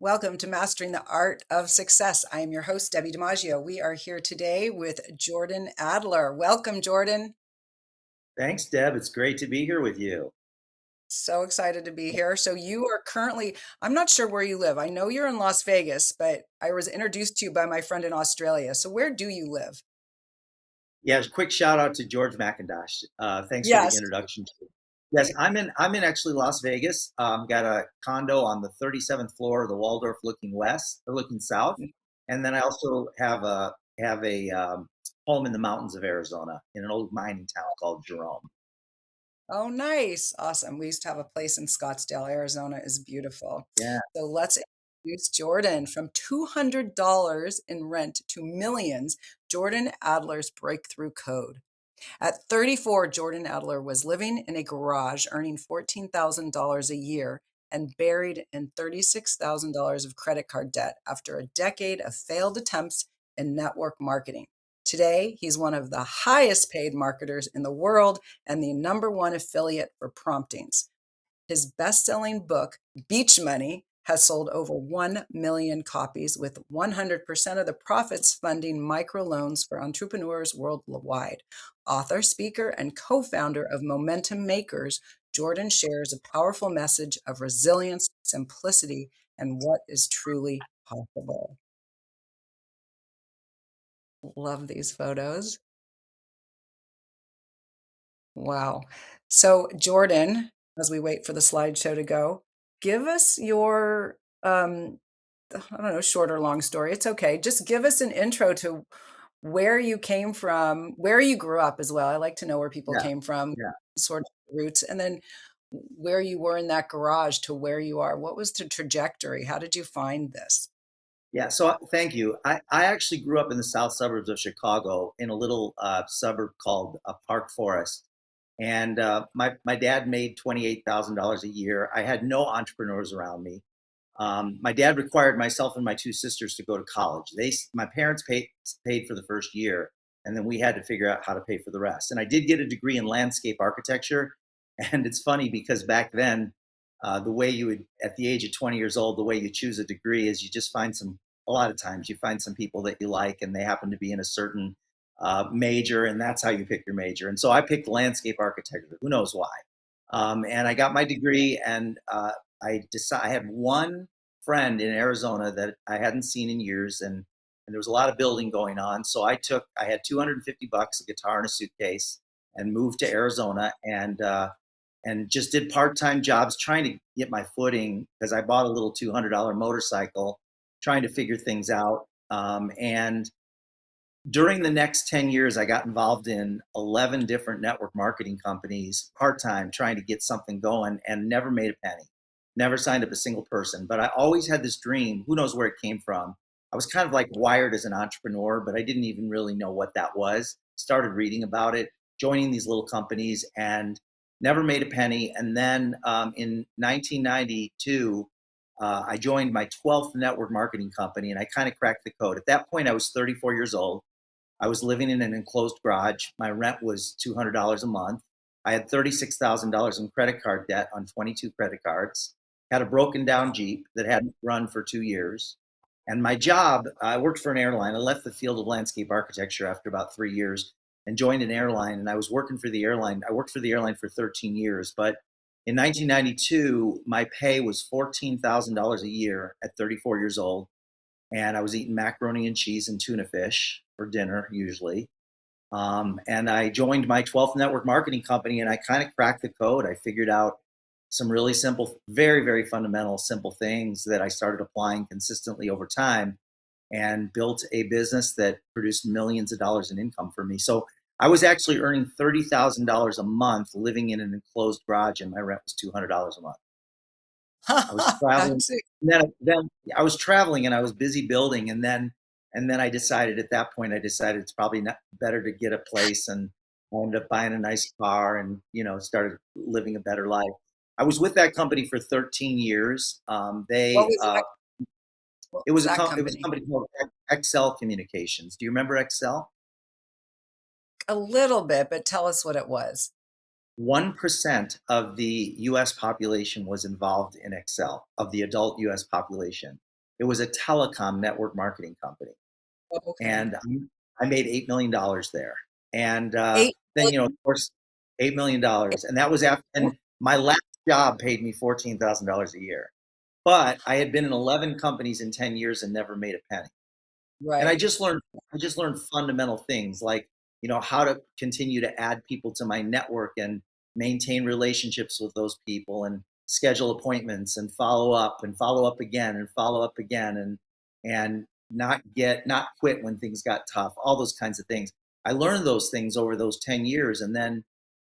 Welcome to Mastering the Art of Success. I am your host, Debbi DiMaggio. We are here today with Jordan Adler. Welcome, Jordan. Thanks, Deb. It's great to be here with you. So excited to be here. So, you are currently, I'm not sure where you live. I know you're in Las Vegas, but I was introduced to you by my friend in Australia. So, where do you live? Yeah, quick shout out to George McIntosh. Thanks for the Yes. introduction. Yes, I'm in actually Las Vegas. Got a condo on the 37th floor of the Waldorf, looking west or looking south, and then I also have a home in the mountains of Arizona in an old mining town called Jerome. Oh, nice. Awesome. We used to have a place in Scottsdale, Arizona is beautiful. Yeah, So let's introduce Jordan. From $200 in rent to millions, Jordan Adler's breakthrough code. At 34, Jordan Adler was living in a garage, earning $14,000 a year and buried in $36,000 of credit card debt after a decade of failed attempts in network marketing. Today, he's one of the highest paid marketers in the world and the number one affiliate for promptings. His best-selling book, Beach Money, has sold over 1 million copies, with 100% of the profits funding microloans for entrepreneurs worldwide. Author, speaker, and co-founder of Momentum Makers, Jordan shares a powerful message of resilience, simplicity, and what is truly possible. Love these photos. Wow. So, Jordan, as we wait for the slideshow to go, give us your, I don't know, short or long story. It's okay. Just give us an intro to where you came from, where you grew up as well. I like to know where people yeah, came from, yeah. sort of roots, and then where you were in that garage to where you are. What was the trajectory? How did you find this? Yeah, so thank you. I actually grew up in the south suburbs of Chicago in a little suburb called Park Forest. And my dad made $28,000 a year. I had no entrepreneurs around me. My dad required myself and my two sisters to go to college. My parents paid for the first year, and then we had to figure out how to pay for the rest. And I did get a degree in landscape architecture. And it's funny because back then, the way you would, at the age of 20 years old, the way you choose a degree is you just find a lot of times you find some people that you like and they happen to be in a certain major, and that's how you pick your major. And so I picked landscape architecture. Who knows why? And I got my degree, and I had one friend in Arizona that I hadn't seen in years, and there was a lot of building going on. So I had 250 bucks, a guitar, and a suitcase, and moved to Arizona, and just did part-time jobs trying to get my footing because I bought a little $200 motorcycle, trying to figure things out. And during the next 10 years, I got involved in 11 different network marketing companies, part-time, trying to get something going, and never made a penny, never signed up a single person. But I always had this dream. Who knows where it came from? I was kind of like wired as an entrepreneur, but I didn't even really know what that was. Started reading about it, joining these little companies, and never made a penny. And then in 1992, I joined my 12th network marketing company, and I kind of cracked the code. At that point, I was 34 years old. I was living in an enclosed garage. My rent was $200 a month. I had $36,000 in credit card debt on 22 credit cards. Had a broken down Jeep that hadn't run for 2 years. And my job, I worked for an airline. I left the field of landscape architecture after about 3 years and joined an airline. And I was working for the airline. I worked for the airline for 13 years. But in 1992, my pay was $14,000 a year at 34 years old, and I was eating macaroni and cheese and tuna fish for dinner usually. And I joined my 12th network marketing company, and I kind of cracked the code. I figured out some really simple, very, very fundamental, simple things that I started applying consistently over time, and built a business that produced millions of dollars in income for me. So I was actually earning $30,000 a month living in an enclosed garage, and my rent was $200 a month. I was traveling. That's it. Then I was traveling and I was busy building, and then I decided at that point it's probably not better to get a place, and I ended up buying a nice car, and started living a better life. I was with that company for 13 years. What was that? What was that It was a company? company called Excel Communications. Do you remember Excel? A little bit, but tell us what it was. 1% of the U.S. population was involved in Excel, of the adult U.S. population. It was a telecom network marketing company, Okay. and I made $8 million there. And 8 then, of course, $8 million, and that was after. And my last job paid me $14,000 a year, but I had been in 11 companies in 10 years and never made a penny. And Right. I just learned fundamental things like, how to continue to add people to my network and maintain relationships with those people and schedule appointments and follow up again and follow up again and not quit when things got tough, all those kinds of things. I learned those things over those 10 years. And then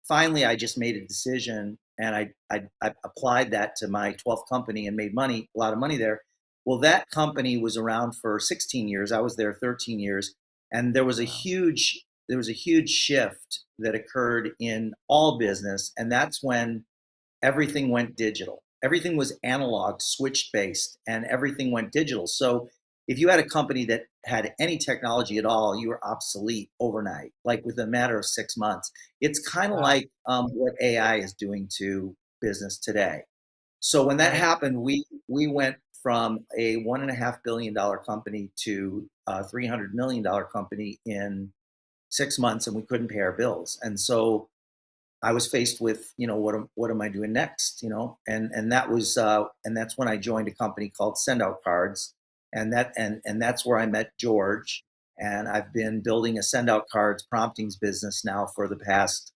finally I just made a decision, and I applied that to my 12th company and made money, a lot of money there. Well, that company was around for 16 years. I was there 13 years, and Wow. there was a huge shift that occurred in all business, and that's when everything went digital. Everything was analog, switch based, and everything went digital. So if you had a company that had any technology at all, you were obsolete overnight, like within a matter of 6 months. It's kind of Wow. like what AI is doing to business today. So when that Right. happened, we went from a $1.5 billion company to a $300 million company in 6 months, and we couldn't pay our bills. And so I was faced with, what am I doing next? And that was and that's when I joined a company called Send Out Cards, and that's where I met George. And I've been building a Send Out Cards promptings business now for the past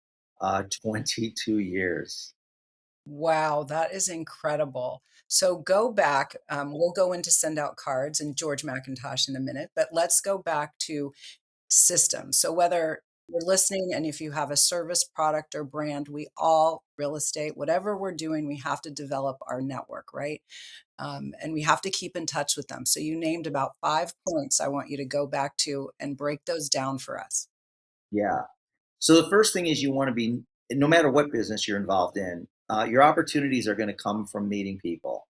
22 years. Wow, that is incredible. So go back, we'll go into send out cards and George McIntosh in a minute, but let's go back to systems. So whether you're listening and if you have a service, product, or brand, we all real estate, whatever we're doing, we have to develop our network, right? And we have to keep in touch with them. So you named about 5 points I want you to go back to and break those down for us. Yeah. So the first thing is you want to be, no matter what business you're involved in, your opportunities are going to come from meeting people.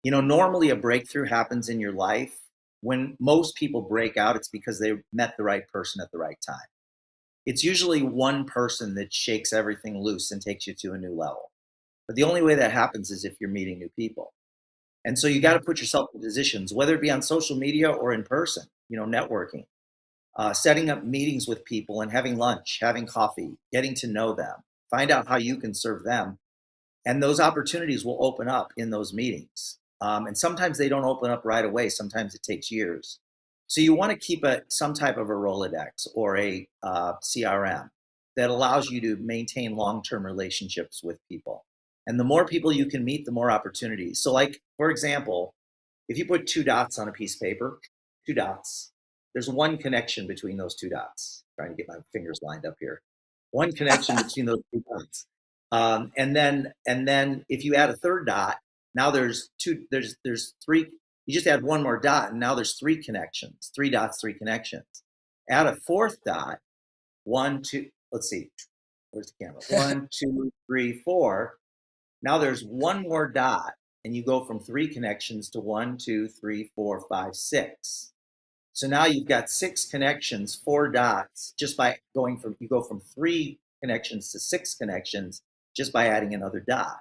Normally a breakthrough happens in your life. When most people break out, it's because they met the right person at the right time. It's usually one person that shakes everything loose and takes you to a new level. But the only way that happens is if you're meeting new people. And so you got to Mhm. put yourself in positions, whether it be on social media or in person, networking, setting up meetings with people and having lunch, having coffee, getting to know them, find out how you can serve them, and those opportunities will open up in those meetings. And sometimes they don't open up right away. Sometimes it takes years. So you want to keep some type of a Rolodex or a CRM that allows you to maintain long-term relationships with people. And the more people you can meet, the more opportunities. So, like for example, if you put two dots on a piece of paper, two dots, there's one connection between those two dots. Trying to get my fingers lined up here. One connection between those two dots. And then if you add a third dot, now there's two, there's three. You just add one more dot, and now there's three connections, three dots, three connections. Add a fourth dot, one, two. Let's see, where's the camera? One, two, three, four. Now there's one more dot, and you go from three connections to one, two, three, four, five, six. So now you've got six connections, four dots, just by you go from three connections to six connections just by adding another dot.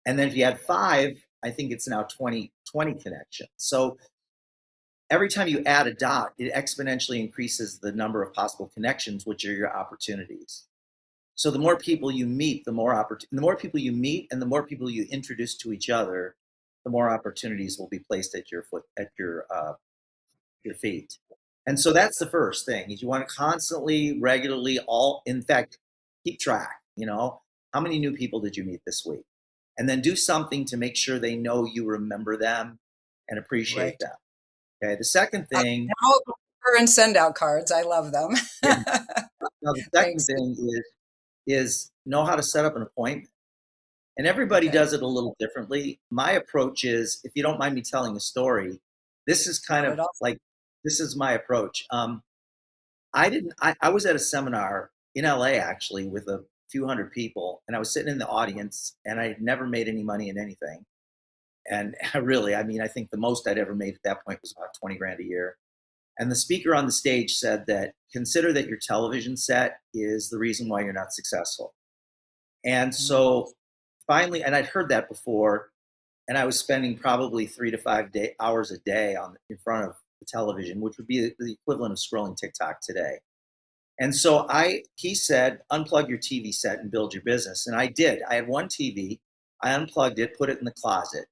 And then if you add five, I think it's now 20 connections. So every time you add a dot, it exponentially increases the number of possible connections, which are your opportunities. So the more people you meet, the more people you meet, and the more people you introduce to each other, the more opportunities will be placed at your feet. And so that's the first thing is you want to constantly, regularly, in fact, keep track, how many new people did you meet this week? And then do something to make sure they know you remember them and appreciate Right. them. Okay. The second thing, Now we're in send out cards. I love them. yeah, now the second Thanks. thing is know how to set up an appointment. And everybody Okay. does it a little differently. My approach is, if you don't mind me telling a story, this is kind Not of at all. like, this is my approach. I was at a seminar in LA actually with a few hundred people, and I was sitting in the audience, and I had never made any money in anything. And really, I mean, I think the most I'd ever made at that point was about 20 grand a year. And the speaker on the stage said that consider that your television set is the reason why you're not successful. And Mm, so finally, and I'd heard that before, and I was spending probably 3 to 5 hours a day in front of the television, which would be the equivalent of scrolling TikTok today. And so he said, unplug your TV set and build your business. And I did. I had one TV. I unplugged it, put it in the closet,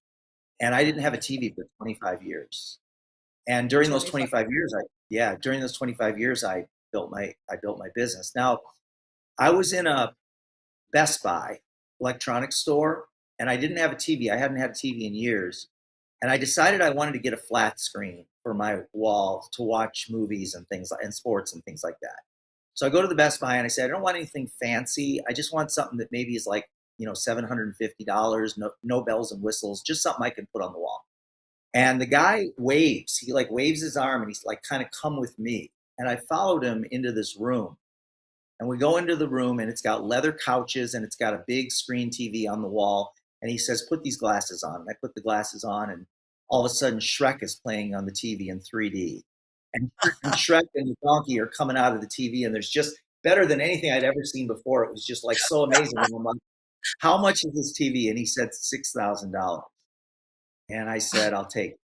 and I didn't have a TV for 25 years. And during those 25. 25 years, during those 25 years, I built my business. Now, I was in a Best Buy electronics store, and I didn't have a TV. I hadn't had a TV in years, and I decided I wanted to get a flat screen for my wall to watch movies and things and sports and things like that. So I go to the Best Buy and I say, I don't want anything fancy. I just want something that maybe is like, $750, no bells and whistles, just something I can put on the wall. And the guy waves. He like waves his arm and he's like, kind of come with me. And I followed him into this room. And we go into the room and it's got leather couches and it's got a big screen TV on the wall. And he says, put these glasses on. And I put the glasses on, and all of a sudden Shrek is playing on the TV in 3D. And Shrek and the donkey are coming out of the TV, and there's just better than anything I'd ever seen before. It was just like so amazing. And I'm like, how much is this TV? And he said $6,000. And I said, I'll take it.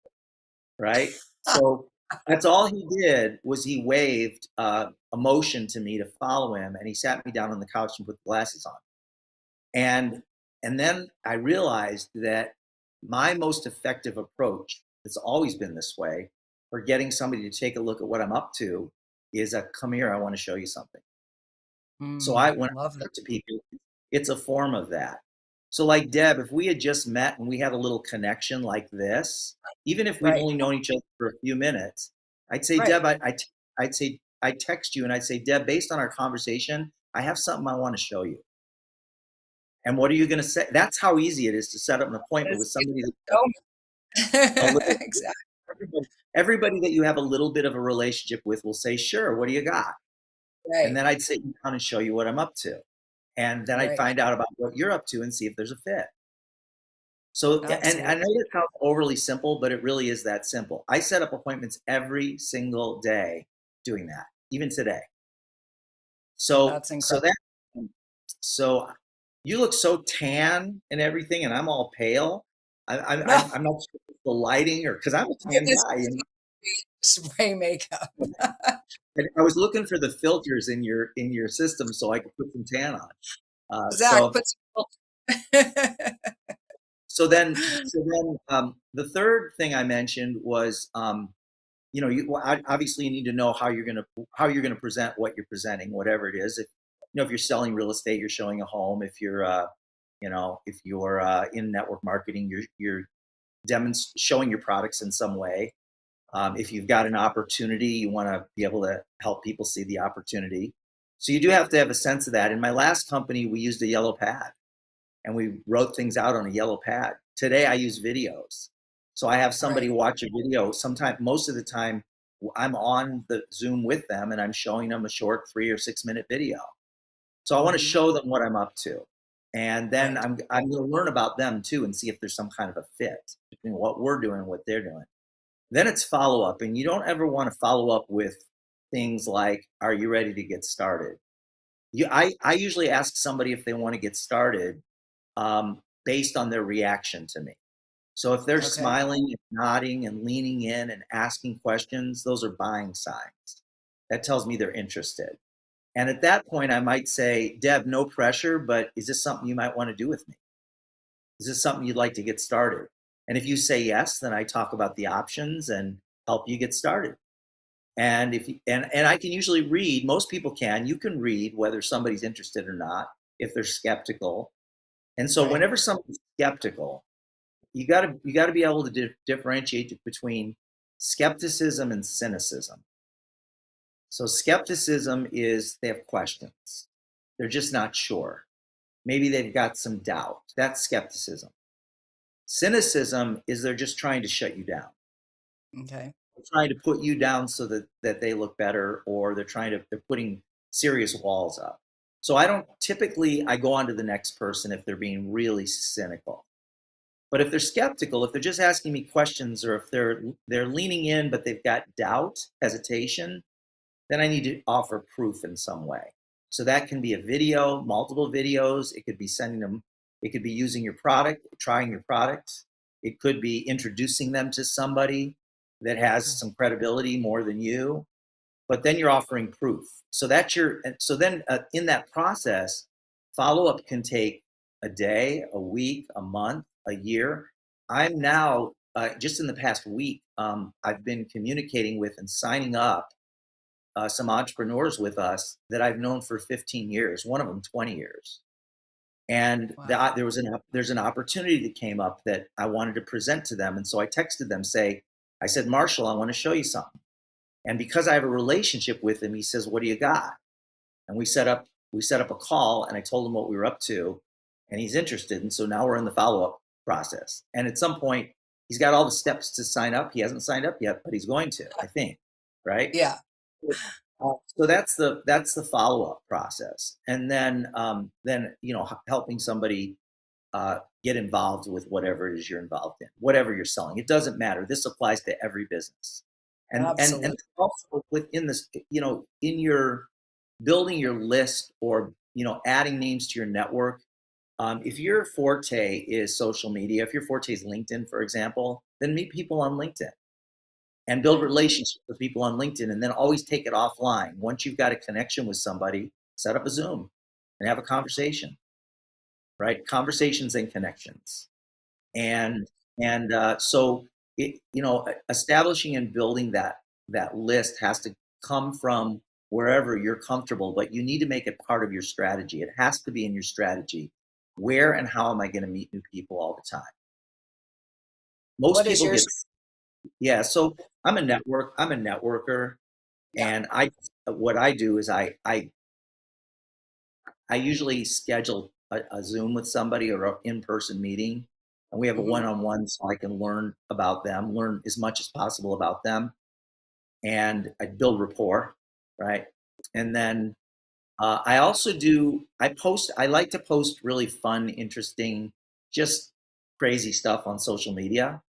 Right. So that's all he did, was he waved a motion to me to follow him, and he sat me down on the couch and put the glasses on. And and then I realized that my most effective approach, it's always been this way, for getting somebody to take a look at what I'm up to, is a come here, I want to show you something. So when I Love that. talk to people, it's a form of that. So like Deb, if we had just met and we had a little connection like this, even if we've Right. only known each other for a few minutes, I'd say, Right. Deb, I'd say, I'd text you and I'd say, Deb, based on our conversation, I have something I want to show you. And what are you going to say? That's how easy it is to set up an appointment with It's somebody so that a little, exactly. everybody that you have a little bit of a relationship with will say, sure, what do you got? And Right. then I'd sit down and show you what I'm up to. And then I'd Right. find out about what you're up to and see if there's a fit. So, and I Absolutely. know it sounds overly simple, but it really is that simple. I set up appointments every single day doing that, even today. So, That's so incredible. that, so you look so tan and everything, and I'm all pale. No, I'm not sure if it's the lighting or because I'm a tan goodness, guy, and spray makeup. I was looking for the filters in your system so I could put some tan on. Zach, put some The third thing I mentioned was, obviously you need to know how you're gonna present what you're presenting, whatever it is. If you're selling real estate, you're showing a home. If you're in network marketing, you're showing your products in some way. If you've got an opportunity, you want to be able to help people see the opportunity. So you do have to have a sense of that. In my last company, we used a yellow pad and we wrote things out on a yellow pad. Today, I use videos. So I have somebody right. watch a video. Most of the time, I'm on the Zoom with them and I'm showing them a short 3 or 6 minute video. So I want to Mhm. show them what I'm up to. And then Right. I'm going to learn about them too and see if there's some kind of a fit between what we're doing and what they're doing. Then it's follow up, and you don't ever want to follow up with things like, "Are you ready to get started?" I usually ask somebody if they want to get started based on their reaction to me. So if they're Okay. smiling and nodding and leaning in and asking questions, those are buying signs. That tells me they're interested. And at that point, I might say, Deb, no pressure, but is this something you might want to do with me? Is this something you'd like to get started? And if you say yes, then I talk about the options and help you get started. And and I can usually read, most people can, you can read whether somebody's interested or not if they're skeptical. And so Right. whenever somebody's skeptical, you got to be able to differentiate between skepticism and cynicism. So skepticism is they have questions. They're just not sure. Maybe they've got some doubt. That's skepticism. Cynicism is they're just trying to shut you down. Okay. They're trying to put you down so that they look better, or they're putting serious walls up. So I go on to the next person if they're being really cynical. But if they're skeptical, if they're just asking me questions, or if they're leaning in but they've got doubt, hesitation, then I need to offer proof in some way. So that can be a video, multiple videos. It could be using your product, trying your product. It could be introducing them to somebody that has some credibility more than you, but then you're offering proof. So that's your, so then in that process, follow up can take a day, a week, a month, a year. I'm now, just in the past week, I've been communicating with and signing up some entrepreneurs with us that I've known for 15 years, one of them 20 years. And Wow. there's an opportunity that came up that I wanted to present to them. And so I texted them, I said, Marshall, I want to show you something. And because I have a relationship with him, he says, what do you got? And we set up a call, and I told him what we were up to, and he's interested. And so now we're in the follow-up process. And at some point, he's got all the steps to sign up. He hasn't signed up yet, but he's going to, I think. Right. Yeah. So that's the follow-up process. And then, helping somebody get involved with whatever it is you're involved in, whatever you're selling. It doesn't matter. This applies to every business. And Absolutely. also within this, in your building your list, or adding names to your network. If your forte is social media, if your forte is LinkedIn, for example, then meet people on LinkedIn and build relationships with people on LinkedIn, and then always take it offline. Once you've got a connection with somebody, set up a Zoom and have a conversation, right? Conversations and connections. And so establishing and building that list has to come from wherever you're comfortable, but you need to make it part of your strategy. It has to be in your strategy. Where and how am I going to meet new people all the time? Most What is people your, get, yeah. So I'm a networker, yeah. and what I do is I usually schedule a Zoom with somebody, or an in-person meeting, and we have a Hmm. one-on-one, so I can learn about them, learn as much as possible about them, and I build rapport, right? And then I also I like to post really fun, interesting, just crazy stuff on social media.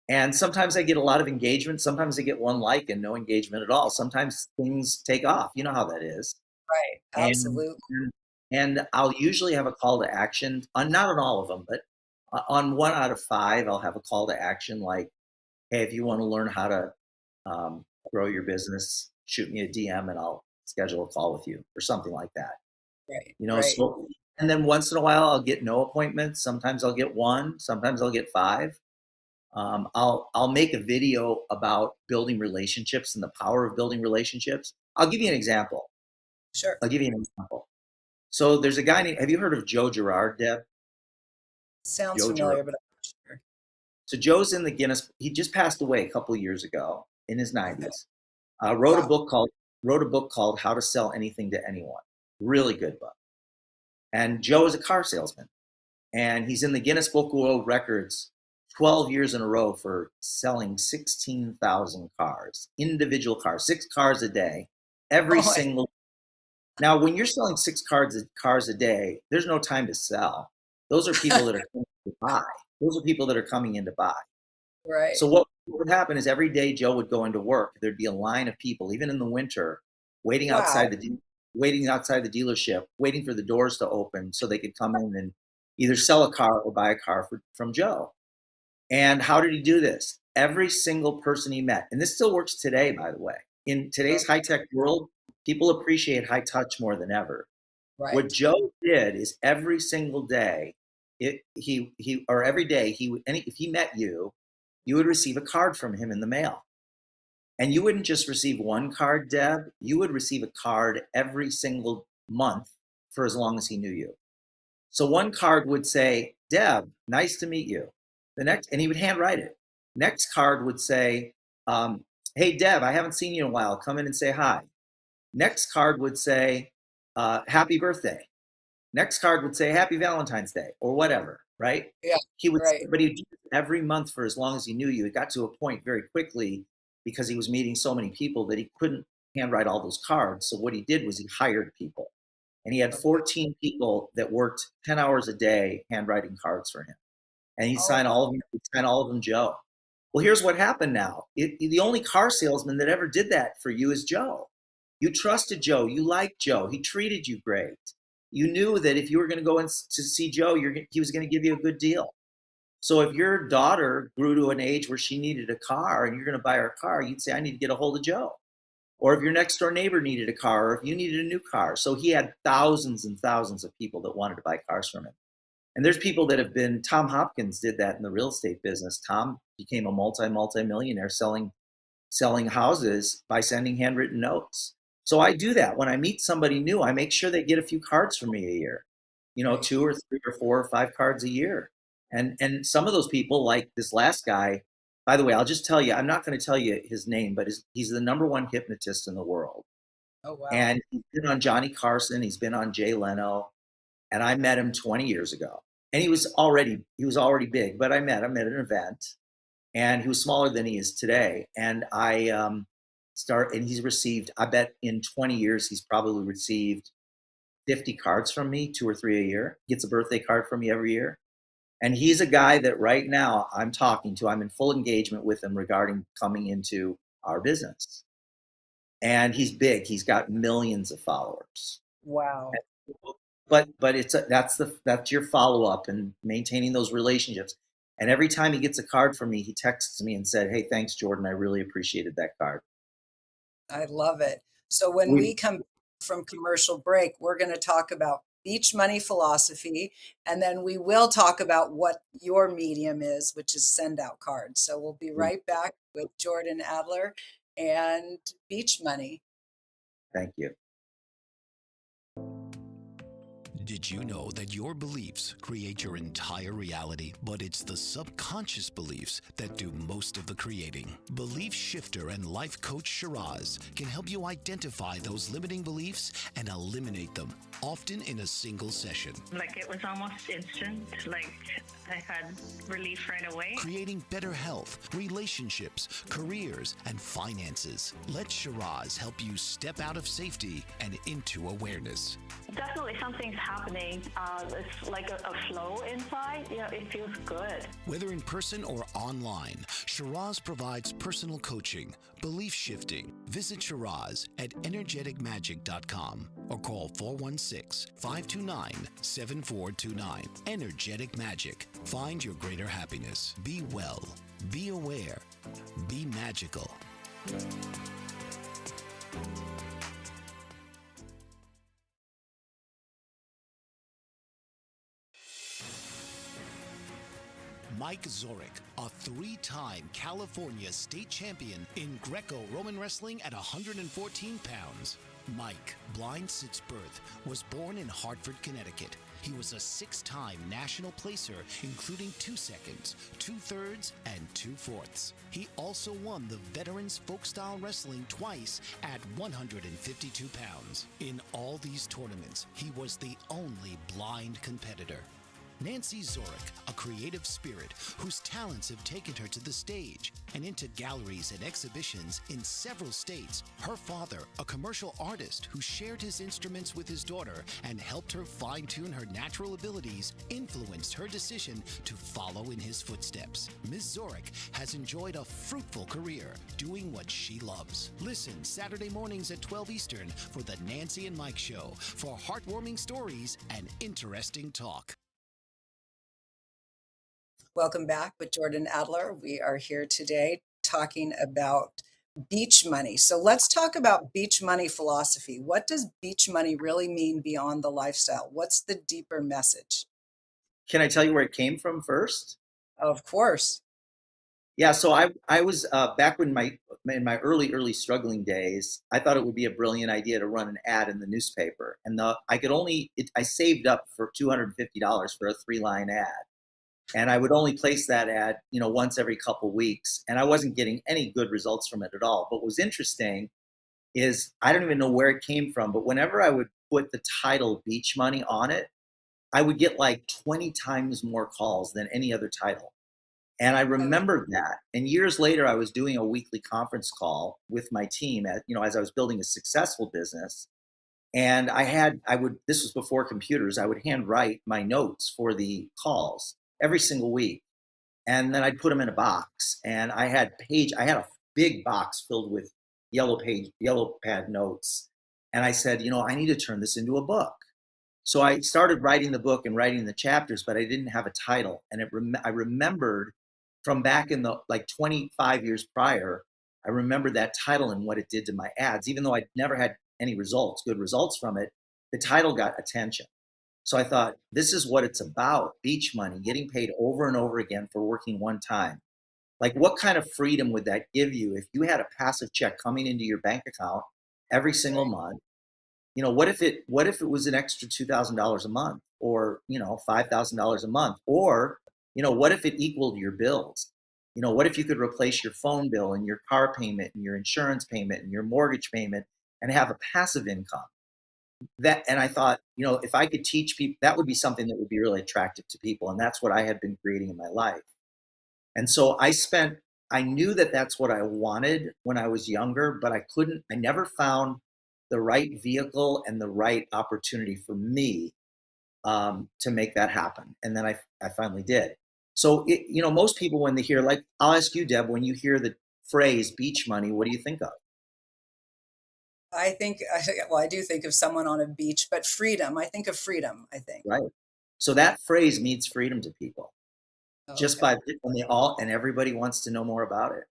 And sometimes I get a lot of engagement. Sometimes I get one like and no engagement at all. Sometimes things take off. You know how that is. Right. And Absolutely. and I'll usually have a call to action on, not on all of them, but on one out of five, I'll have a call to action like, hey, if you want to learn how to grow your business, shoot me a DM and I'll schedule a call with you, or something like that. Right. Right. So, and then once in a while I'll get no appointments. Sometimes I'll get one, sometimes I'll get five. I'll make a video about building relationships and the power of building relationships. I'll give you an example. Sure. I'll give you an example. So there's a guy named, have you heard of Joe Girard, Deb? Sounds Joe Girard. familiar, but I'm not sure. So Joe's in the Guinness. He just passed away a couple of years ago in his Okay. 90s. Wrote a Wow. book called How to Sell Anything to Anyone. Really good book. And Joe is a car salesman, and he's in the Guinness Book of World Records 12 years in a row for selling 16,000 cars, individual cars, 6 cars a day, every Oh, single. Now, when you're selling cars a day, there's no time to sell. Those are people that are coming to buy. Those are people that are coming in to buy. right. So what would happen is every day Joe would go into work, there'd be a line of people, even in the winter, waiting Wow. outside waiting outside the dealership, waiting for the doors to open so they could come in and either sell a car or buy a car from Joe. And how did he do this? Every single person he met, and this still works today, by the way. In today's Okay. high-tech world, people appreciate high touch more than ever. What Right. Joe did is every single day, or every day if he met you, you would receive a card from him in the mail. And you wouldn't just receive one card, Deb, you would receive a card every single month for as long as he knew you. So one card would say, Deb, nice to meet you. The next, and he would handwrite it. Next card would say, hey, Deb, I haven't seen you in a while. Come in and say hi. Next card would say, happy birthday. Next card would say happy Valentine's Day or whatever, right? Yeah. Right. But he would do it every month for as long as he knew you. It got to a point very quickly, because he was meeting so many people, that he couldn't handwrite all those cards. So what he did was he hired people, and he had Okay. 14 people that worked 10 hours a day handwriting cards for him. And he'd Oh, sign all of them. He'd sign all of them, Joe. Well, here's what happened now. The only car salesman that ever did that for you is Joe. You trusted Joe. You liked Joe. He treated you great. You knew that if you were going to go in to see Joe, he was going to give you a good deal. So if your daughter grew to an age where she needed a car and you're going to buy her a car, you'd say, I need to get a hold of Joe. Or if your next door neighbor needed a car, or if you needed a new car. So he had thousands and thousands of people that wanted to buy cars from him. And there's people that have been, Tom Hopkins did that in the real estate business. Tom became a multi-millionaire selling houses by sending handwritten notes. So I do that. When I meet somebody new, I make sure they get a few cards from me a year, Right. two or three or four or five cards a year. And some of those people, like this last guy, by the way, I'll just tell you, I'm not going to tell you his name, but he's the number one hypnotist in the world. Oh, wow. And he's been on Johnny Carson, he's been on Jay Leno, and I met him 20 years ago. And he was already big, but I met him at an event, and he was smaller than he is today. And and he's received, I bet in 20 years, he's probably received 50 cards from me, two or three a year. Gets a birthday card from me every year. And he's a guy that right now I'm talking to. I'm in full engagement with him regarding coming into our business. And he's big. He's got millions of followers. Wow. But that's your follow up and maintaining those relationships. And every time he gets a card from me, he texts me and said, "Hey, thanks, Jordan. I really appreciated that card." I love it. So when We we come from commercial break, we're going to talk about beach money philosophy, and then we will talk about what your medium is, which is send out cards. So we'll be right back with Jordan Adler and beach money. Thank you. Did you know that your beliefs create your entire reality, but it's the subconscious beliefs that do most of the creating? Belief shifter and life coach Shiraz can help you identify those limiting beliefs and eliminate them, often in a single session. Like it was almost instant, like I had relief right away. Creating better health, relationships, careers, and finances. Let Shiraz help you step out of safety and into awareness. Definitely something's happening. It's like a flow inside. It feels good. Whether in person or online, Shiraz provides personal coaching, belief shifting. Visit Shiraz at energeticmagic.com or call 416-529-7429. Energetic Magic. Find your greater happiness. Be well. Be aware. Be magical. Mike Zorek, a three-time California state champion in Greco-Roman wrestling at 114 pounds. Mike, blind since birth, was born in Hartford, Connecticut. He was a six-time national placer, including 2 seconds, 2/3, and 2/4. He also won the Veterans Folk-Style Wrestling twice at 152 pounds. In all these tournaments, he was the only blind competitor. Nancy Zorek, a creative spirit whose talents have taken her to the stage and into galleries and exhibitions in several states. Her father, a commercial artist who shared his instruments with his daughter and helped her fine-tune her natural abilities, influenced her decision to follow in his footsteps. Ms. Zorek has enjoyed a fruitful career doing what she loves. Listen Saturday mornings at 12 Eastern for the Nancy and Mike Show for heartwarming stories and interesting talk. Welcome back with Jordan Adler. We are here today talking about beach money. So let's talk about beach money philosophy. What does beach money really mean beyond the lifestyle? What's the deeper message? Can I tell you where it came from first? Of course. Yeah, so I was back when in my early struggling days, I thought it would be a brilliant idea to run an ad in the newspaper, and I saved up for $250 for a 3-line ad, and I would only place that ad once every couple weeks, and I wasn't getting any good results from it at all. But what was interesting is I don't even know where it came from, but whenever I would put the title Beach Money on it, I would get like 20 times more calls than any other title. And I I love remembered that. And years later, I was doing a weekly conference call with my team as I was building a successful business. And this was before computers. I would handwrite my notes for the calls every single week. And then I'd put them in a box. And I had a big box filled with yellow pad notes. And I said, I need to turn this into a book. So I started writing the book and writing the chapters, but I didn't have a title. And I remembered from back in the like 25 years prior, I remembered that title and what it did to my ads. Even though I'd never had any results, good results from it, the title got attention. So I thought, this is what it's about: beach money, getting paid over and over again for working one time. Like, what kind of freedom would that give you if you had a passive check coming into your bank account every single Right. month? What if it was an extra $2,000 a month, or $5,000 a month, or what if it equaled your bills? What if you could replace your phone bill and your car payment and your insurance payment and your mortgage payment and have a passive income? And I thought, if I could teach people, that would be something that would be really attractive to people, and that's what I had been creating in my life. And so I knew that that's what I wanted when I was younger, but I never found the right vehicle and the right opportunity for me to make that happen. And then I finally did. So, most people, when they hear, like, I'll ask you, Deb, when you hear the phrase beach money, what do you think of? I think, well, I do think of someone on a beach, but freedom. I think of freedom, I think. Right. So that phrase means freedom to people, just Okay. by, and everybody wants to know more about it.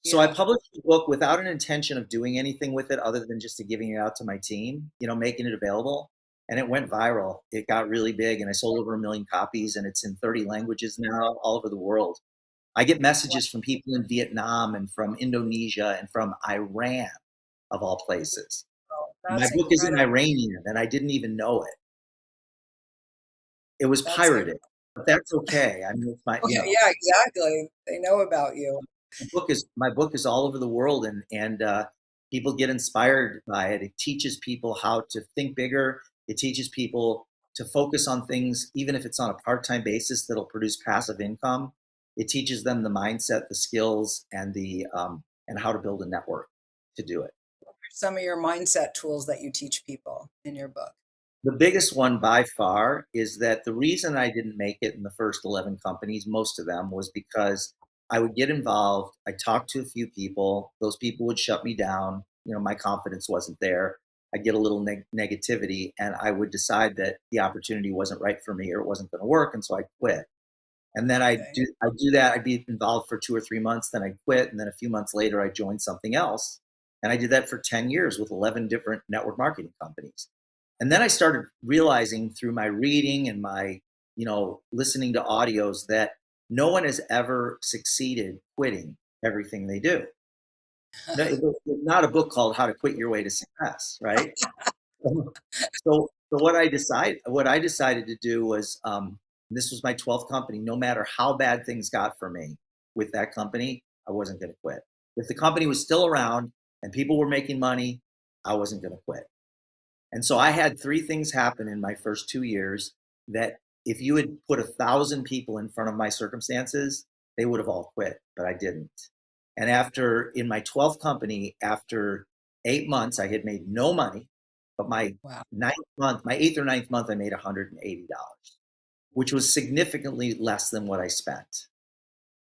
So I Yeah. published the book without an intention of doing anything with it other than just to giving it out to my team, making it available. And it went viral. It got really big, and I sold over 1 million copies, and it's in 30 languages now, all over the world. I get Wow. messages from people in Vietnam and from Indonesia and from Iran, of all places. My That's book is in incredible. Iranian, and I didn't even know it. It was That's pirated, but that's okay. I mean, it's my, okay. Yeah, exactly. They know about you. my book is all over the world, and people get inspired by it. It teaches people how to think bigger. It teaches people to focus on things, even if it's on a part-time basis, that'll produce passive income. It teaches them the mindset, the skills, and how to build a network to do it. Some of your mindset tools that you teach people in your book. The biggest one by far is that the reason I didn't make it in the first 11 companies, most of them, was because I would get involved. I talked to a few people. Those people would shut me down. My confidence wasn't there. I'd get a little negativity, and I would decide that the opportunity wasn't right for me or it wasn't going to work. And so I quit. And then Okay. I'd do that. I'd be involved for 2 or 3 months. Then I'd quit. And then a few months later, I joined something else. And I did that for 10 years with 11 different network marketing companies. And then I started realizing through my reading and my, listening to audios, that no one has ever succeeded quitting everything they do. No, there's not a book called How to Quit Your Way to Success, right? So what I decided to do was, this was my 12th company. No matter how bad things got for me with that company, I wasn't going to quit. If the company was still around and people were making money, I wasn't going to quit. And so I had three things happen in my first 2 years that, if you had put 1,000 people in front of my circumstances, they would have all quit, but I didn't. And in my 12th company, after 8 months, I had made no money, but Wow. my eighth or ninth month, I made $180, which was significantly less than what I spent.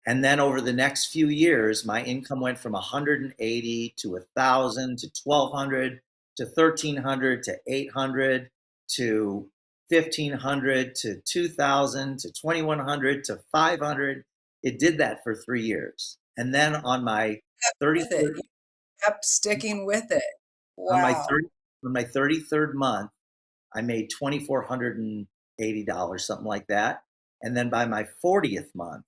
And then over the next few years, my income went from 180 to 1,000 to 1,200 to 1,300 to 800 to 1,500 to 2,000 to 2,100 to 500. It did that for 3 years. And then With it. 33rd, You kept sticking with it. on my Wow. 30, on my 33rd month, I made $2,480, something like that. And then by my 40th month,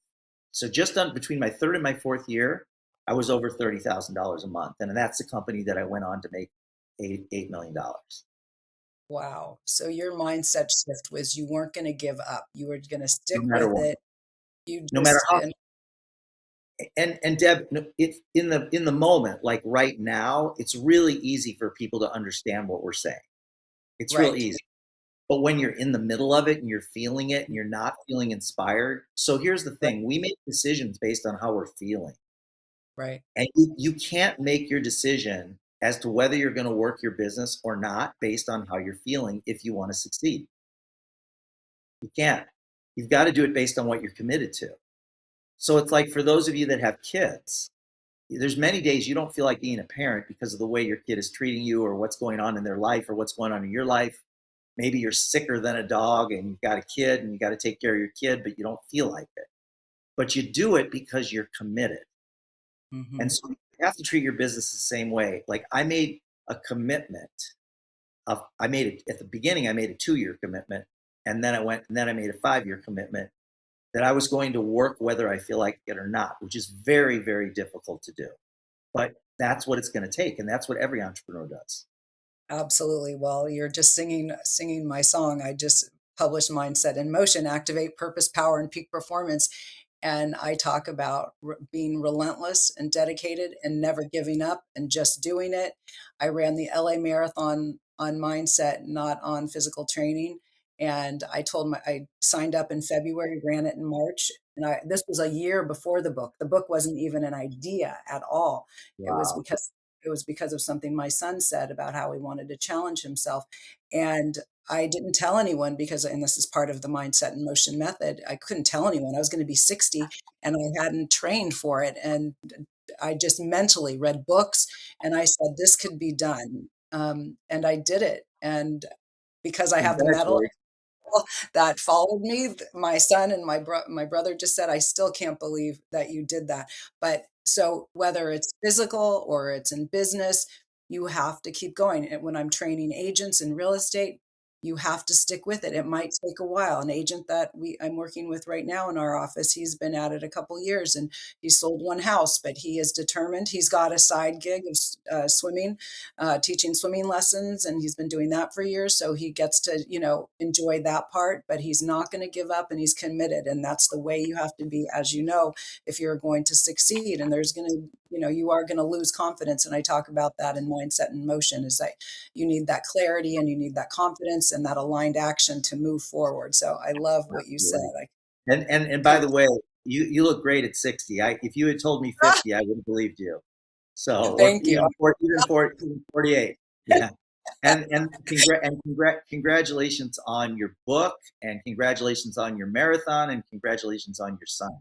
so just between my third and my fourth year, I was over $30,000 a month. And that's the company that I went on to make $8 million. Wow. So your mindset shift was you weren't going to give up. You were going to No stick matter with what, it. You no matter just, how. and And Deb, it's in the moment, like right now, it's really easy for people to understand what we're saying. It's real right, easy. But when you're in the middle of it and you're feeling it and you're not feeling inspired, so here's the right, thing: we make decisions based on how we're feeling. right. And you can't make your decision as to whether you're going to work your business or not based on how you're feeling if you want to succeed. You can't. You've got to do it based on what you're committed to. So it's like, for those of you that have kids, there's many days you don't feel like being a parent because of the way your kid is treating you or what's going on in their life or what's going on in your life. maybe you're sicker than a dog and you've got a kid and you got to take care of your kid, but you don't feel like it. But you do it because you're committed. And Hmm. so you have to treat your business the same way. Like I made a commitment I made it at the beginning, I made a 2-year commitment. And then I made a 5-year commitment that I was going to work whether I feel like it or not, which is very, very difficult to do. But that's what it's going to take. And that's what every entrepreneur does. Absolutely. Well, you're just singing my song. I just published Mindset in Motion, Activate Purpose, Power, and Peak Performance. And I talk about being relentless and dedicated and never giving up and just doing it. I ran the LA Marathon on mindset, not on physical training. And I signed up in February, ran it in March. And this was a year before the book. The book wasn't even an idea at all. It was Wow. because it was because of something my son said about how he wanted to challenge himself. And I didn't tell anyone because, and this is part of the mindset in motion method, I couldn't tell anyone. I was going to be 60 and I hadn't trained for it. And I just mentally read books and I said, this could be done. And I did it. And because I have the medal Congratulations. that followed me. My son and my brother just said, "I still can't believe that you did that." But so whether it's physical or it's in business, you have to keep going. And when I'm training agents in real estate, you have to stick with it. It might take a while. An agent that I'm working with right now in our office, he's been at it a couple years and he sold one house, but he is determined. He's got a side gig of swimming, teaching swimming lessons, and he's been doing that for years. So he gets to, enjoy that part, but he's not going to give up and he's committed. And that's the way you have to be, as you know, if you're going to succeed. And there's going to, you are going to lose confidence. And I talk about that in Mindset in Motion is that you need that clarity and you need that confidence and that aligned action to move forward. So I love what you said. Absolutely. I And by the totally. way, you look great at 60. If you had told me 50, I would have believed you. So, or Thank you. even 48. Yeah. Congratulations on your book, and congratulations on your marathon, and congratulations on your son.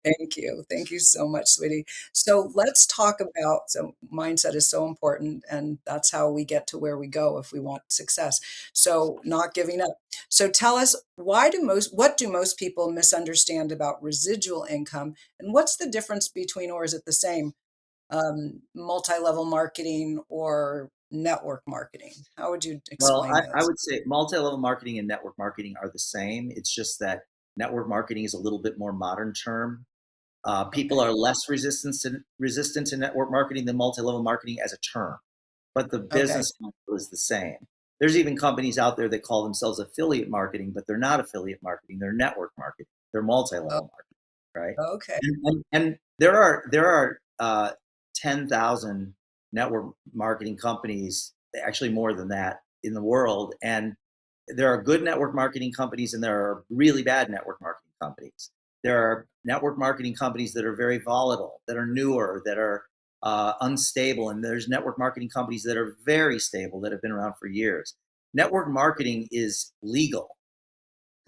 Thank you. Thank you so much, sweetie. So let's talk about, so mindset is so important, and that's how we get to where we go if we want success. So not giving up. So tell us, what do most people misunderstand about residual income, and what's the difference between, or is it the same, multi-level marketing or network marketing? How would you Well, explain I those? would say multi-level marketing and network marketing are the same. It's just that network marketing is a little bit more modern term. People Okay. are less resistant to network marketing than multi-level marketing as a term, but the Okay. business model is the same. There's even companies out there that call themselves affiliate marketing, but they're not affiliate marketing. They're network marketing. They're Oh, multi-level marketing, right? okay. And there are 10,000 network marketing companies, actually more than that in the world, and there are good network marketing companies and there are really bad network marketing companies. There are network marketing companies that are very volatile, that are newer, that are unstable, and there's network marketing companies that are very stable, that have been around for years. Network marketing is legal.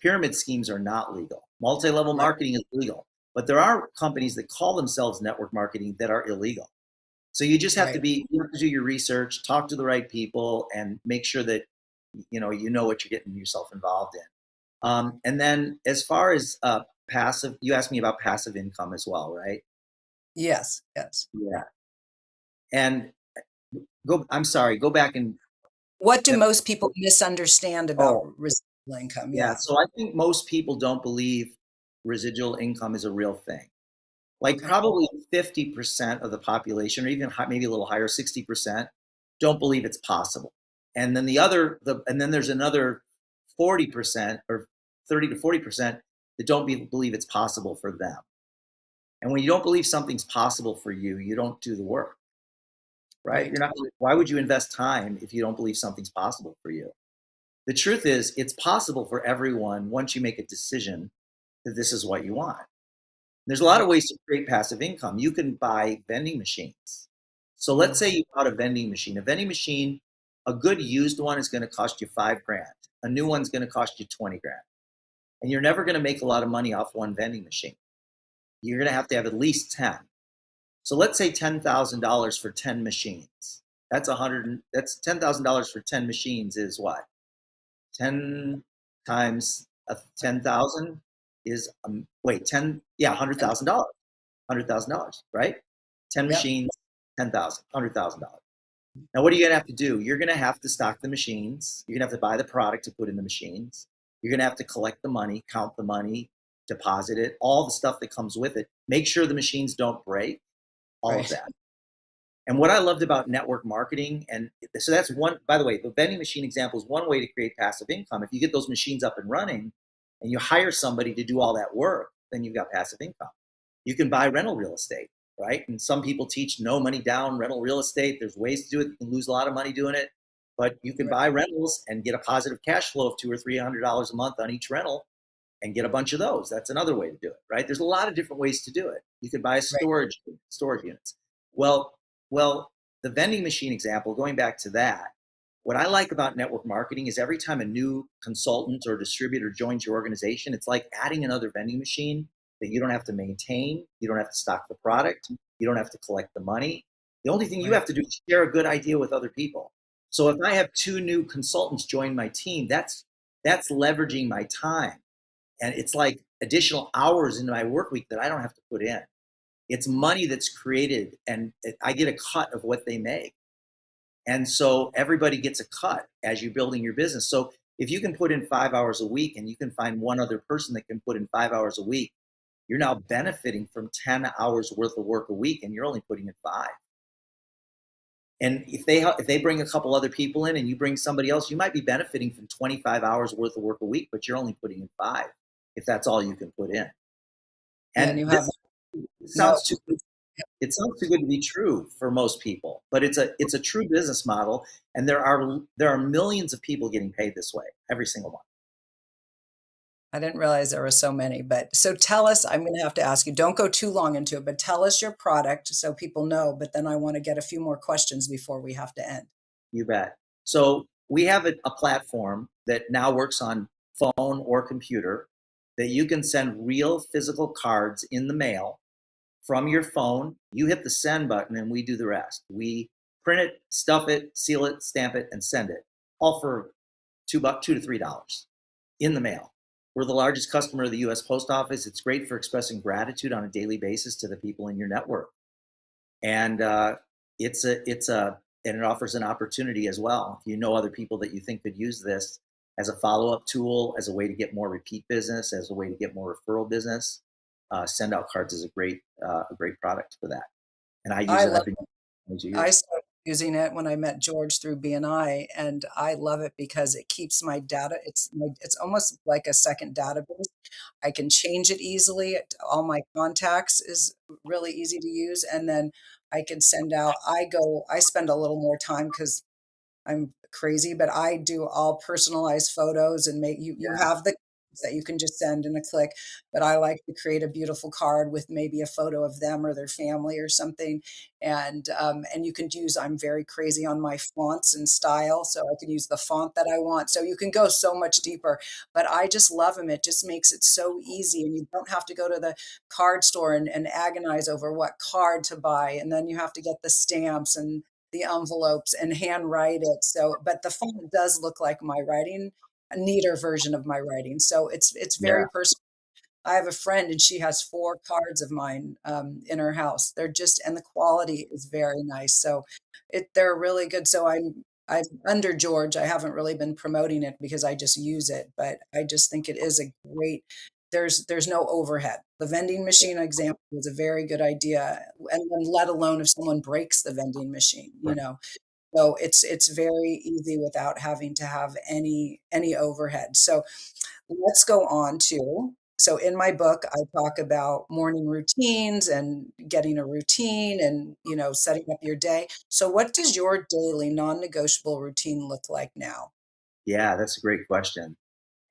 Pyramid schemes are not legal. Multi-level Right. marketing is legal, but there are companies that call themselves network marketing that are illegal. So Right. you have to do your research, talk to the right people, and make sure that you know what you're getting yourself involved in. And then as far as passive, you asked me about passive income as well, right? Yes. Yes. Yeah. And I'm sorry, go back and What do that. most people misunderstand about Oh, residual income? yeah. Yeah. So I think most people don't believe residual income is a real thing. Like Okay. probably 50% of the population, or even maybe a little higher, 60%, don't believe it's possible. And then and then there's another 40% or 30 to 40% that don't believe it's possible for them. And when you don't believe something's possible for you, you don't do the work, right? Right. Why would you invest time if you don't believe something's possible for you? The truth is, it's possible for everyone once you make a decision that this is what you want. There's a lot of Right. ways to create passive income. You can buy vending machines. So let's Mm, say you bought a vending machine. A vending machine, a good used one is going to cost you 5 grand. A new one's going to cost you 20 grand. And you're never going to make a lot of money off one vending machine. You're going to have at least 10. So let's say $10,000 for 10 machines. That's $10,000 for 10 machines is what? 10 times 10,000 is, wait, 10, yeah, $100,000, $100,000, right? 10 Yep. machines, 10,000, $100,000. Now, what are you gonna have to do? You're gonna have to stock the machines. You're gonna have to buy the product to put in the machines. You're gonna have to collect the money, count the money, deposit it, all the stuff that comes with it. Make sure the machines don't break, all of Right. that. And what I loved about network marketing, and so that's one, by the way, the vending machine example is one way to create passive income. If you get those machines up and running and you hire somebody to do all that work, then you've got passive income. You can buy rental real estate, right? And some people teach no money down rental real estate. There's ways to do it. You can lose a lot of money doing it, but you can Right. buy rentals and get a positive cash flow of $200 or $300 a month on each rental and get a bunch of those. That's another way to do it, right? There's a lot of different ways to do it. You could buy a Right. storage units. Well, well, the vending machine example, going back to that, what I like about network marketing is every time a new consultant or distributor joins your organization, it's like adding another vending machine that you don't have to maintain, you don't have to stock the product, you don't have to collect the money. The only thing you Right. have to do is share a good idea with other people. So if I have two new consultants join my team, that's leveraging my time. And it's like additional hours into my work week that I don't have to put in. It's money that's created, and I get a cut of what they make. And so everybody gets a cut as you're building your business. So if you can put in 5 hours a week and you can find one other person that can put in 5 hours a week, you're now benefiting from 10 hours worth of work a week, and you're only putting in five. And if they bring a couple other people in and you bring somebody else, you might be benefiting from 25 hours worth of work a week, but you're only putting in five if that's all you can put in. Yeah, and And you have this it no. sounds too good. It sounds too good to be true for most people, but it's a true business model, and there are millions of people getting paid this way every single month. I didn't realize there were so many, but so tell us, I'm gonna have to ask you, don't go too long into it, but tell us your product so people know, but then I wanna get a few more questions before we have to end. You bet. So we have a platform that now works on phone or computer that you can send real physical cards in the mail from your phone. You hit the send button and we do the rest. We print it, stuff it, seal it, stamp it, and send it, all for $2 to $3 in the mail. We're the largest customer of the U.S. Post Office. It's great for expressing gratitude on a daily basis to the people in your network, and and it offers an opportunity as well. If you know other people that you think could use this as a follow-up tool, as a way to get more repeat business, as a way to get more referral business, send out cards is a great product for that. And I use I it. love I've been using it for I years. started using it when I met George through BNI, and I love it because it keeps my data. It's almost like a second database. I can change it easily. All my contacts is really easy to use, and then I can send out. I spend a little more time because I'm crazy, but I do all personalized photos and make you Yeah, have the that you can just send in a click, but I like to create a beautiful card with maybe a photo of them or their family or something, and you can use I'm very crazy on my fonts and style, so I can use the font that I want, so you can go so much deeper, but I just love them. It just makes it so easy, and you don't have to go to the card store and agonize over what card to buy, and then you have to get the stamps and the envelopes and handwrite it. So, but the font does look like my writing, a neater version of my writing. So it's yeah, very personal. I have a friend and she has 4 cards of mine, in her house. They're just and the quality is very nice. So they're really good. So I'm under George. I haven't really been promoting it because I just use it, but I just think it is a great there's no overhead. The vending machine example was a very good idea, and then let alone if someone breaks the vending machine, you right. know? So it's very easy without having to have any overhead. So let's go on to so in my book, I talk about morning routines and getting a routine and, setting up your day. So what does your daily non-negotiable routine look like now? Yeah, that's a great question.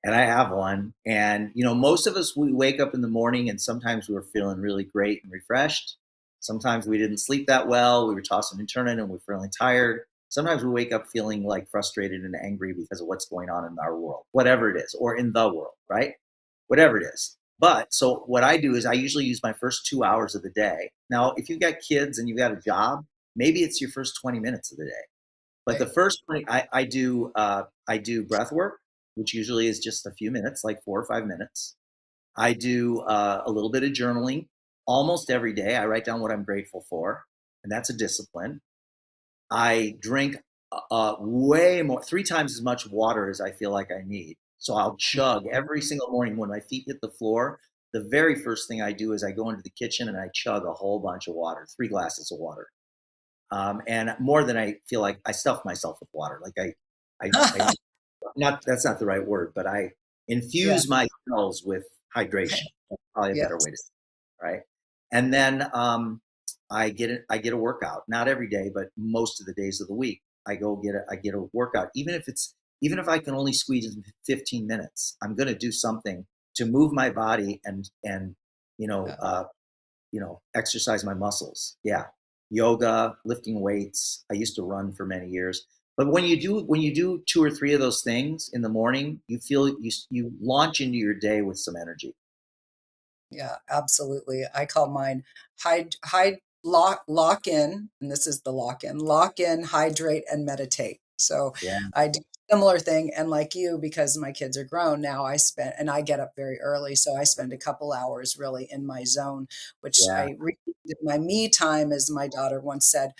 And I have one. And, most of us, we wake up in the morning and sometimes we're feeling really great and refreshed. Sometimes we didn't sleep that well. We were tossing and turning and we're feeling tired. Sometimes we wake up feeling like frustrated and angry because of what's going on in our world, whatever it is, or in the world, right? Whatever it is. But so what I do is I usually use my first 2 hours of the day. Now, if you've got kids and you've got a job, maybe it's your first 20 minutes of the day. But the Right. first thing I do breath work. which usually is just a few minutes, like 4 or 5 minutes. I do a little bit of journaling almost every day. I write down what I'm grateful for, and that's a discipline. I drink way more, 3 times as much water as I feel like I need. So I'll chug every single morning when my feet hit the floor. The very first thing I do is I go into the kitchen and I chug a whole bunch of water, 3 glasses of water. And more than I feel like I stuff myself with water. Like I not that's not the right word, but I Yeah. infuse my cells with hydration. That's probably a better Yes. way to say it, right? And then I get a workout. Not every day, but most of the days of the week. I get a workout. Even if I can only squeeze in 15 minutes, I'm gonna do something to move my body and you know, Yeah. uh, exercise my muscles. Yeah. Yoga, lifting weights. I used to run for many years. But when you do 2 or 3 of those things in the morning, you launch into your day with some energy. Yeah, absolutely. I call mine lock in, and this is the lock in, hydrate, and meditate. So Yeah, I do a similar thing. And like you, because my kids are grown now, and I get up very early. So I spend a couple hours really in my zone, which yeah, my me time, as my daughter once said,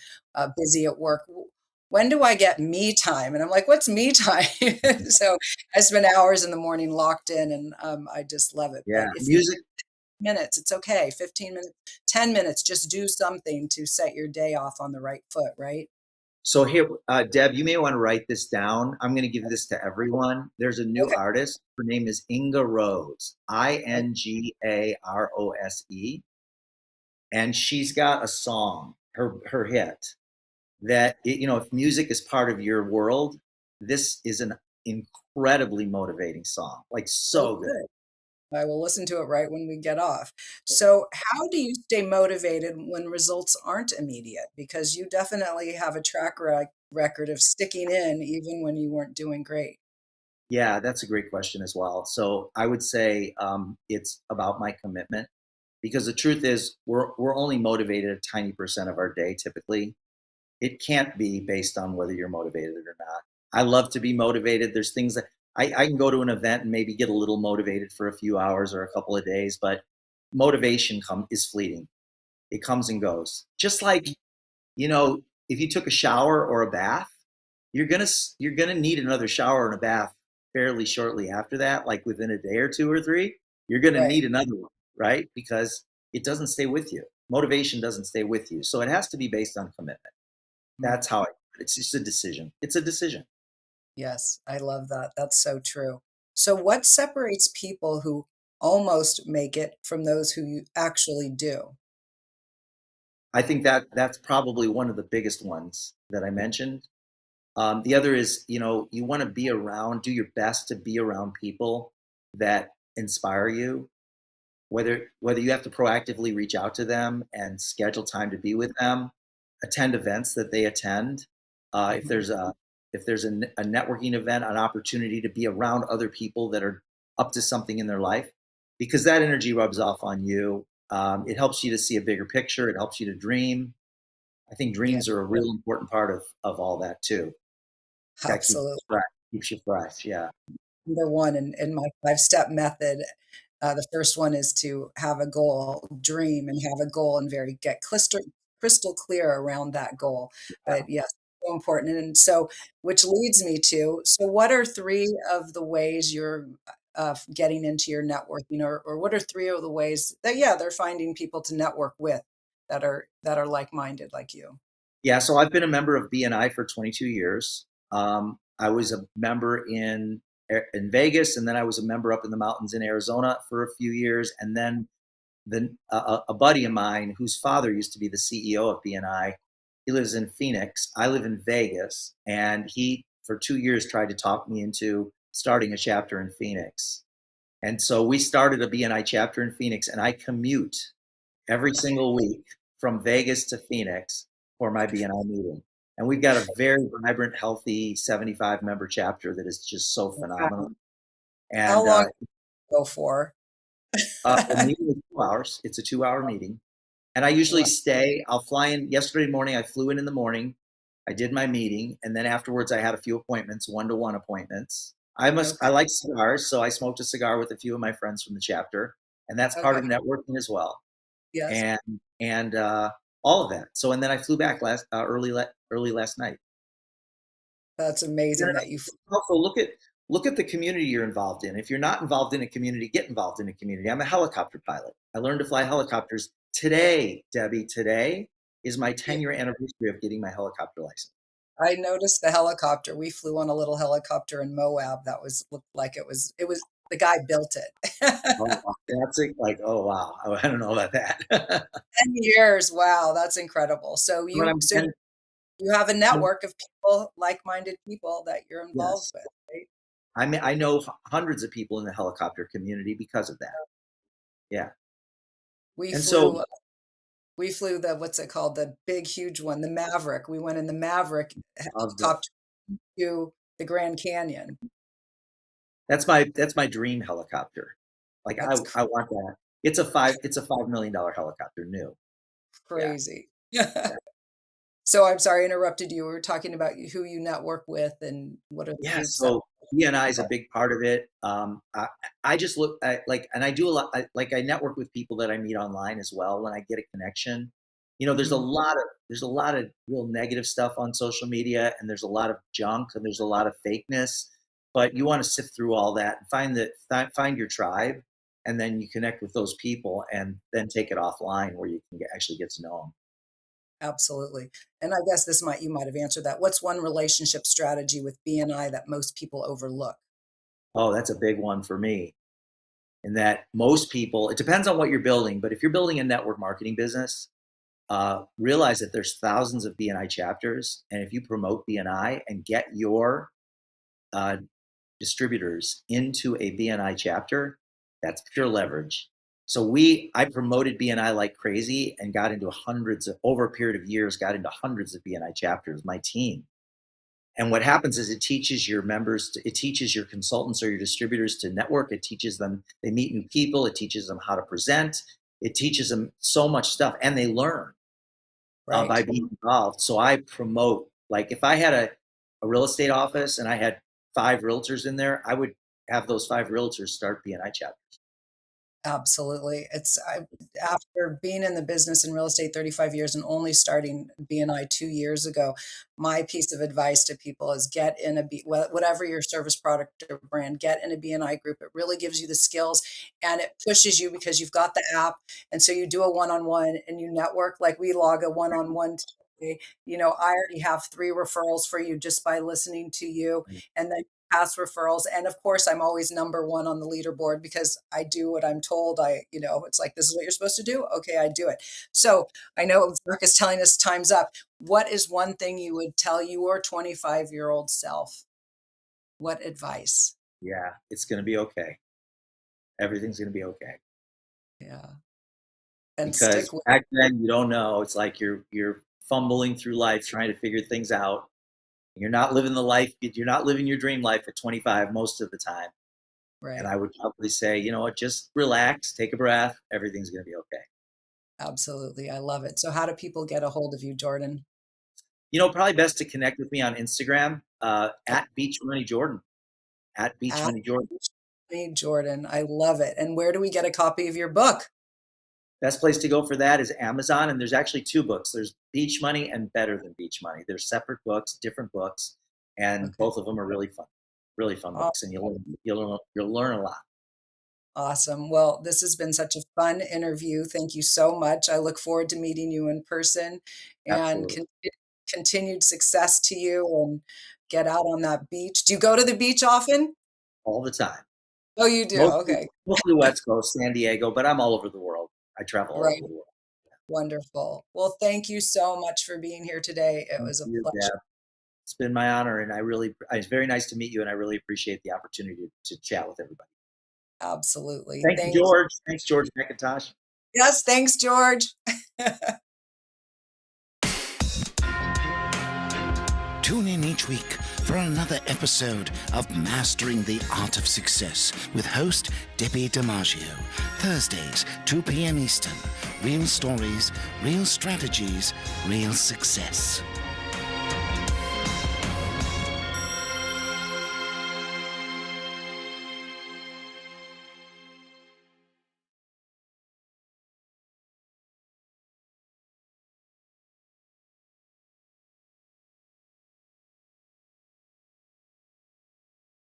busy at work. When do I get me time? And I'm like, what's me time? So I spend hours in the morning locked in, and I just love it. yeah. But if you Music. minutes, it's okay. 15 minutes, 10 minutes, just do something to set your day off on the right foot, right? So here, Deb, you may want to write this down. I'm going to give this to everyone. There's a new Okay. artist. Her name is Inga Rose, Oh, Ingarose, and she's got a song, her hit, that if music is part of your world, this is an incredibly motivating song, like oh, so good. good. I will listen to it right when we get off. So, how do you stay motivated when results aren't immediate? Because you definitely have a record of sticking in even when you weren't doing great. Yeah, that's a great question as well. So I would say it's about my commitment, because the truth is we're only motivated a tiny percent of our day typically. It can't be based on whether you're motivated or not. I love to be motivated. There's things that I can go to an event and maybe get a little motivated for a few hours or a couple of days, but motivation is fleeting. It comes and goes. Just like, if you took a shower or a bath, you're gonna need another shower and a bath fairly shortly after that, like within a day or 2 or 3. You're gonna Right. need another one, right? Because it doesn't stay with you. Motivation doesn't stay with you. So it has to be based on commitment. Mm. That's how it's just a decision. It's a decision. Yes, I love that. That's so true. So, what separates people who almost make it from those who actually do? I think that that's probably one of the biggest ones that I mentioned. The other is, you want to do your best to be around people that inspire you, whether you have to proactively reach out to them and schedule time to be with them, attend events that they attend. If Mhm. there's a networking event, an opportunity to be around other people that are up to something in their life, because that energy rubs off on you. It helps you to see a bigger picture. It helps you to dream. I think Yeah, dreams are a real important part of all that too. That absolutely. keeps you fresh. Yeah, Number 1 in my five-step method, the first one is to have a goal, dream and have a goal and very get crystal clear around that goal. But yes, so important, and so which leads me to, so what are 3 of the ways you're, getting into your networking, or what are 3 of the ways that, yeah, they're finding people to network with that are like-minded like you? yeah. So I've been a member of BNI for 22 years. I was a member in Vegas, and then I was a member up in the mountains in Arizona for a few years, and then a buddy of mine whose father used to be the CEO of BNI. He lives in Phoenix. I live in Vegas, and he for 2 years tried to talk me into starting a chapter in Phoenix. And so we started a BNI chapter in Phoenix, and I commute every single week from Vegas to Phoenix for my BNI meeting. And we've got a very vibrant, healthy 75 member chapter that is just so phenomenal. Wow. How And long go for? the meeting is 2 hours. It's a 2 hour meeting. And I usually Wow. stay. I'll fly in. Yesterday morning, I flew in the morning. I did my meeting. And then afterwards, I had a few appointments, one to one appointments. I Okay. like cigars, so I smoked a cigar with a few of my friends from the chapter, and that's part Okay. of networking as well. Yes. And and all of that. So and then I flew back early last night. That's You amazing know, that you also look at the community you're involved in. If you're not involved in a community, get involved in a community. I'm a helicopter pilot. I learned to fly helicopters today, Debbie. Today is my yeah, 10-year anniversary of getting my helicopter license. I noticed the helicopter. We flew on a little helicopter in Moab that was looked like it was the guy built it. Oh, that's it. Like, oh wow, I don't know about that. 10 years. Wow, that's incredible. So But you so you have a I'm network of people, like-minded people that you're involved yes, with, right? I mean I know hundreds of people in the helicopter community because of that. Yeah, We and so flew we flew the what's it called? The big, huge one, the Maverick. We went in the Maverick of the helicopter to the Grand Canyon. that's my dream helicopter. Like That's I want that. It's a $5 million helicopter new. Yeah. crazy. Yeah. So I'm sorry I interrupted you. We were talking about who you network with and what are the Yeah, groups that so BNI is a okay. big part of it. I just look at like, and I do a lot. I network with people that I meet online as well. When I get a connection, you know, Mhm. there's a lot of real negative stuff on social media, and there's a lot of junk, and there's a lot of fakeness. But you want to sift through all that and find your tribe, and then you connect with those people, and then take it offline where you can actually get to know them. Absolutely. And I guess you might have answered that. What's one relationship strategy with BNI that most people overlook? Oh, that's a big one for me. In that most people, it depends on what you're building, but if you're building a network marketing business, realize that there's thousands of BNI chapters, and if you promote BNI and get your uh, distributors into a BNI chapter, that's pure leverage. So I promoted BNI like crazy and got into over a period of years, got into hundreds of BNI chapters, my team. And what happens is it teaches your members, it teaches your consultants or your distributors to network. It teaches them, they meet new people. It teaches them how to present. It teaches them so much stuff, and they learn Right. by being involved. So I promote, like if I had a real estate office and I had 5 realtors in there, I would have those 5 realtors start BNI chapters. Absolutely. After being in the business in real estate 35 years and only starting BNI 2 years ago, my piece of advice to people is get in whatever your service product or brand, get in a BNI group. It really gives you the skills and it pushes you because you've got the app. And so you do a one-on-one and you network like we log a one-on-one today. I already have 3 referrals for you just by listening to you. And then past referrals. And of course, I'm always number one on the leaderboard because I do what I'm told. It's like, this is what you're supposed to do. Okay, I do it. So I know Mark is telling us time's up. What is one thing you would tell your 25-year-old self? What advice? Yeah, it's going to be okay. Everything's going to be okay. Yeah. And Because stick with back then you don't know. It's like you're fumbling through life trying to figure things out. You're not living the life. You're not living your dream life at 25 most of the time. And right. I would probably say, you know what, just relax, take a breath. Everything's going to be okay. Absolutely. I love it. So how do people get a hold of you, Jordan? You know, probably best to connect with me on Instagram Okay. at beachmoneyjordan. At At beachmoneyjordan. Jordan. I love it. And where do we get a copy of your book? Best place to go for that is Amazon. And there's actually 2 books. There's Beach Money and Better Than Beach Money. They're separate books, different books, and Okay. both of them are really fun Oh, books, and you'll learn a lot. awesome. Well, this has been such a fun interview. Thank you so much. I look forward to meeting you in person and Absolutely, continued success to you and get out on that beach. Do you go to the beach often? all the time. Oh, you do. Mostly, Okay. mostly West Coast, San Diego, but I'm all over the world. I travel all over Right. the world. Wonderful. Well, thank you so much for being here today. It Thank was a you, pleasure. Deb. It's been my honor, and it's very nice to meet you, and I really appreciate the opportunity to chat with everybody. Absolutely. Thank you, Thank you. George. Thanks, George McIntosh. Yes, thanks, George. Tune in each week for another episode of Mastering the Art of Success with host Debbi DiMaggio. Thursdays, 2 p.m. Eastern. Real stories, real strategies, real success.